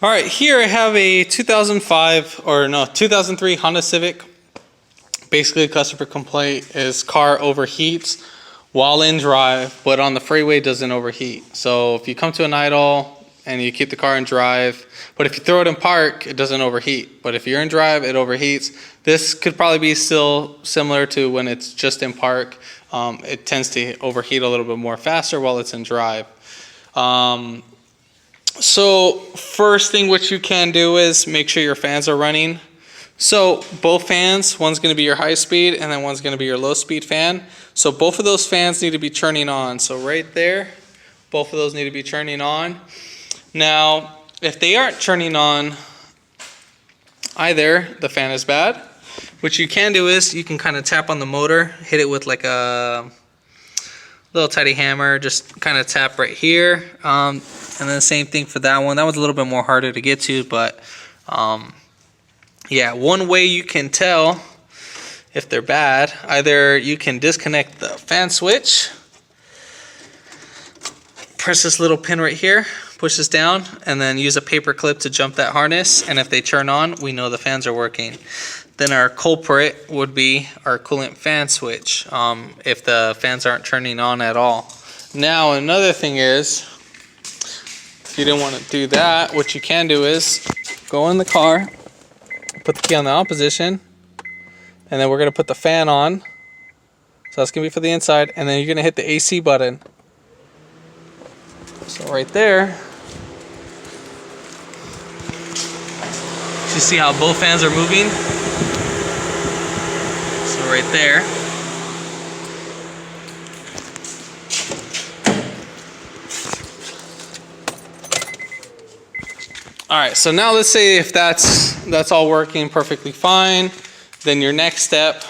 All right, here I have a 2003 Honda Civic. Basically, a customer complaint is car overheats while in drive, but on the freeway doesn't overheat. So if you come to an idle and you keep the car in drive, but if you throw it in park, it doesn't overheat. But if you're in drive, it overheats. This could probably be still similar to when it's just in park. It tends to overheat a little bit more faster while it's in drive. So first thing what you can do is make sure your fans are running. So both fans, one's going to be your high speed and then one's going to be your low speed fan. So both of those fans need to be turning on. So right there, both of those need to be turning on. Now, if they aren't turning on either, the fan is bad. What you can do is you can kind of tap on the motor, hit it with like a little tiny hammer, just kind of tap right here. And then the same thing for that one. That one's a little bit more harder to get to, but yeah, one way you can tell if they're bad, either you can disconnect the fan switch, press this little pin right here, push this down, and then use a paper clip to jump that harness, and if they turn on, we know the fans are working. Then our culprit would be our coolant fan switch, if the fans aren't turning on at all. Now another thing is, if you didn't want to do that, what you can do is go in the car, put the key on the on position, and then we're going to put the fan on. So that's going to be for the inside, and then you're going to hit the AC button. So right there, you see how both fans are moving? So right there. All right, so now let's say if that's all working perfectly fine, then your next step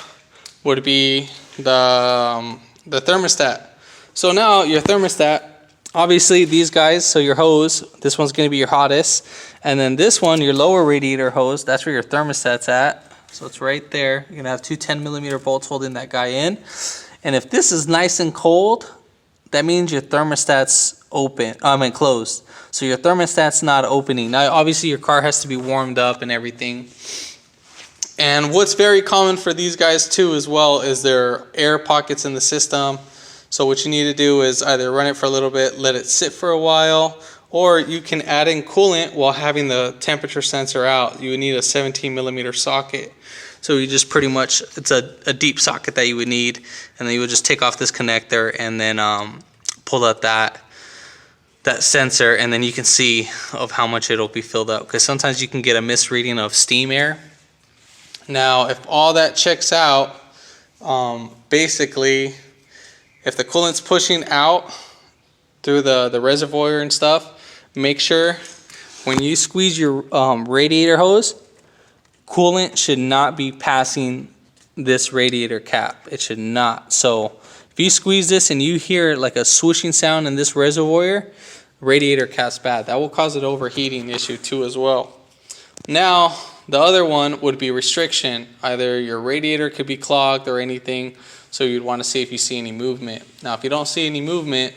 would be the thermostat. So now your thermostat, obviously these guys, so your hose, this one's gonna be your hottest, and then this one, your lower radiator hose, that's where your thermostat's at. So it's right there. You're gonna have two 10mm bolts holding that guy in. And if this is nice and cold, that means your thermostat's closed. So your thermostat's not opening. Now, obviously your car has to be warmed up and everything. And what's very common for these guys too as well is there are air pockets in the system. So what you need to do is either run it for a little bit, let it sit for a while, or you can add in coolant while having the temperature sensor out. You would need a 17mm socket. So you just pretty much, it's a deep socket that you would need, and then you would just take off this connector and then pull up that sensor, and then you can see of how much it'll be filled up, because sometimes you can get a misreading of steam air. Now if all that checks out, basically if the coolant's pushing out through the reservoir and stuff, make sure when you squeeze your radiator hose, coolant should not be passing this radiator cap. It should not. So if you squeeze this and you hear like a swooshing sound in this reservoir, radiator cap's bad. That will cause an overheating issue too as well. Now the other one would be restriction. Either your radiator could be clogged or anything, so you'd want to see if you see any movement. Now if you don't see any movement,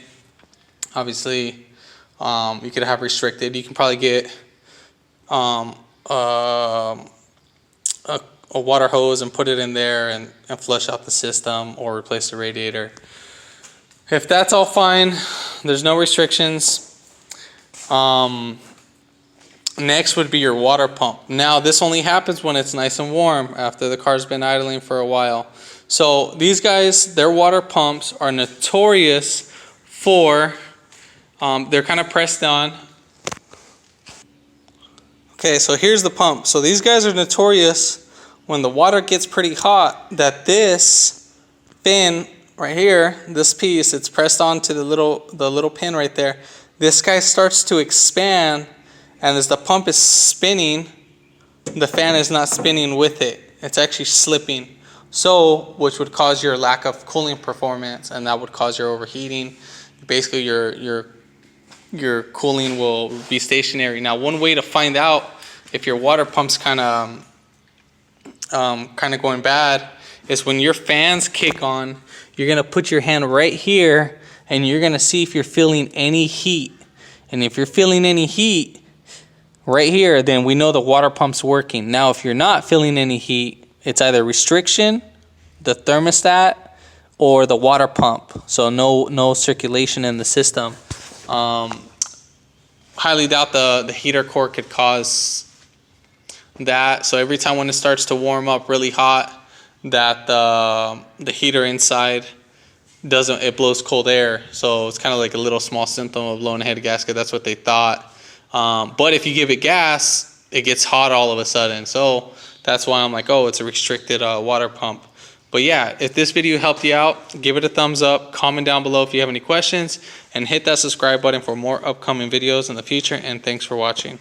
obviously you could have restricted. You can probably get a water hose and put it in there and flush out the system or replace the radiator. If that's all fine, there's no restrictions. Next would be your water pump. Now this only happens when it's nice and warm after the car's been idling for a while. So these guys, their water pumps are notorious for, they're kind of pressed on. Okay, so here's the pump. So these guys are notorious when the water gets pretty hot that this fin right here, this piece, it's pressed onto the little pin right there. This guy starts to expand, and as the pump is spinning, the fan is not spinning with it. It's actually slipping. So, which would cause your lack of cooling performance, and that would cause your overheating. Basically, your cooling will be stationary. Now, one way to find out if your water pump's kind of going bad is when your fans kick on. You're gonna put your hand right here, and you're gonna see if you're feeling any heat. And if you're feeling any heat, right here, then we know the water pump's working. Now, if you're not feeling any heat, it's either restriction, the thermostat, or the water pump. So no circulation in the system. Highly doubt the heater core could cause that. So every time when it starts to warm up really hot, that the heater inside it blows cold air. So it's kind of like a little small symptom of blowing a head gasket. That's what they thought. But if you give it gas, it gets hot all of a sudden. So that's why I'm like, oh, it's a restricted water pump. But yeah, if this video helped you out, give it a thumbs up, comment down below if you have any questions, and hit that subscribe button for more upcoming videos in the future. And thanks for watching.